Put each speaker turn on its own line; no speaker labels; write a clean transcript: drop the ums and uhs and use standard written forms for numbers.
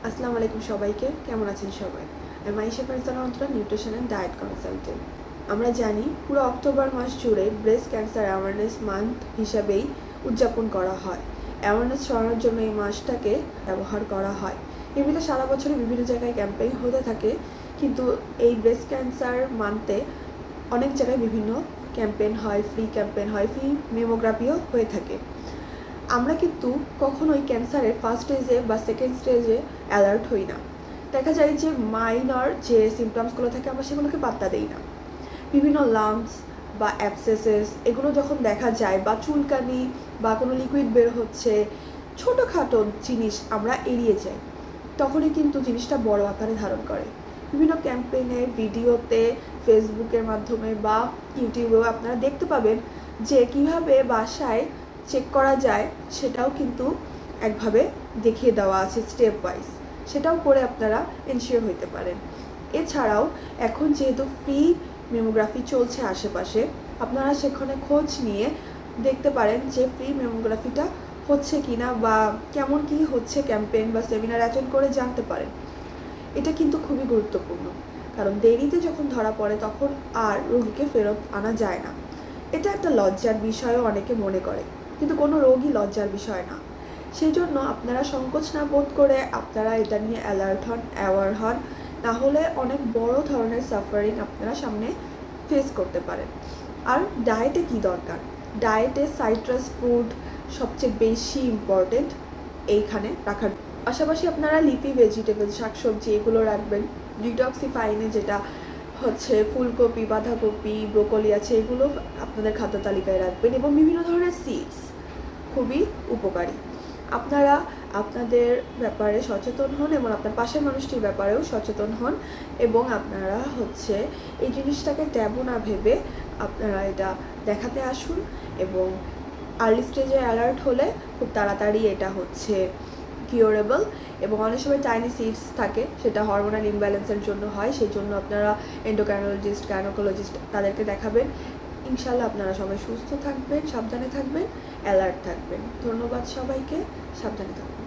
আসসালামু আলাইকুম সবাইকে, কেমন আছেন সবাই? আমি Maisha Farzana Antara, nutrition and diet consultant. আমরা জানি পুরো অক্টোবর মাস জুড়ে ব্রেস্ট ক্যান্সার অ্যাওয়ারনেস মান্থ হিসাবেই উদযাপন করা হয়। অ্যাওয়ারনেস ছড়ানোর জন্য এই মাসটাকে ব্যবহার করা হয়। এমনিতে সারা বছরে বিভিন্ন জায়গায় ক্যাম্পেইন হতে থাকে, কিন্তু এই ব্রেস্ট ক্যান্সার মান্থে অনেক জায়গায় বিভিন্ন ক্যাম্পেইন হয়, ফ্রি ক্যাম্পেইন হয়, ফ্রি মেমোগ্রাফিও হয়ে থাকে। আমরা কিন্তু কখনোই ক্যান্সারের ফার্স্ট স্টেজে বা সেকেন্ড স্টেজে অ্যালার্ট হই না। দেখা যায় যে মাইনর যে সিমটমসগুলো থাকে আমরা সেগুলোকে পাত্তা দিই না। বিভিন্ন লাম্পস বা অ্যাবসেসেস এগুলো যখন দেখা যায়, বা চুলকানি বা কোনো লিকুইড বের হচ্ছে, ছোটোখাটো জিনিস আমরা এড়িয়ে যাই, তখনই কিন্তু জিনিসটা বড় আকারে ধারণ করে। বিভিন্ন ক্যাম্পেইনে, ভিডিওতে, ফেসবুকের মাধ্যমে বা ইউটিউবেও আপনারা দেখতে পাবেন যে কীভাবে বাসায় চেক করা যায়, সেটাও কিন্তু একভাবে দেখিয়ে দেওয়া আছে স্টেপ ওয়াইজ। সেটাও করে আপনারা এনশিওর হতে পারেন। এছাড়াও এখন যেহেতু ফ্রি মেমোগ্রাফি চলছে আশেপাশে, আপনারা সেখানে খোঁজ নিয়ে দেখতে পারেন যে ফ্রি মেমোগ্রাফিটা হচ্ছে কি না, বা কেমন কি হচ্ছে ক্যাম্পেইন বা সেমিনার অ্যাটেন্ড করে জানতে পারেন। এটা কিন্তু খুবই গুরুত্বপূর্ণ, কারণ দেরিতে যখন ধরা পড়ে তখন আর রোগীকে ফেরত আনা যায় না। এটা একটা লজ্জার বিষয়ও অনেকে মনে করে, কিন্তু কোনো রোগই লজ্জার বিষয় না। সেই জন্য আপনারা সংকোচ না বোধ করে আপনারা এটা নিয়ে অ্যালার্ট হন, অ্যাওয়ার হন, না হলে অনেক বড় ধরনের সাফারিং আপনারা সামনে ফেস করতে পারেন। আর ডায়েটে কি দরকার? ডায়েটে সাইট্রাস ফ্রুট সবচেয়ে বেশি ইম্পর্টেন্ট এইখানে রাখার। পাশাপাশি আপনারা লিফি ভেজিটেবল, শাকসবজি এগুলো রাখবেন। ডিটক্সিফাইনে যেটা হচ্ছে ফুলকপি, বাঁধাকপি, ব্রোকলি আছে, এগুলো আপনাদের খাদ্য তালিকায় রাখবেন। এবং বিভিন্ন ধরনের সিডস খুবই উপকারী। আপনারা আপনাদের ব্যাপারে সচেতন হন এবং আপনার পাশের মানুষটির ব্যাপারেও সচেতন হন, এবং আপনারা হচ্ছে এই জিনিসটাকে ট্যাবু না ভেবে আপনারা এটা দেখাতে আসুন। এবং আর্লি স্টেজে অ্যালার্ট হলে খুব তাড়াতাড়ি এটা হচ্ছে কিউরেবল। এবং অনেক সময় টাইনি সিডস থাকে, সেটা হরমোনাল ইমব্যালেন্সের জন্য হয়, সেই জন্য আপনারা এন্ডোক্রাইনোলজিস্ট, গাইনোকোলজিস্ট তাদেরকে দেখাবেন। ইনশাল্লাহ আপনারা সবাই সুস্থ থাকবেন, সাবধানে থাকবেন, অ্যালার্ট থাকবেন। ধন্যবাদ সবাইকে, সাবধানে থাকবেন।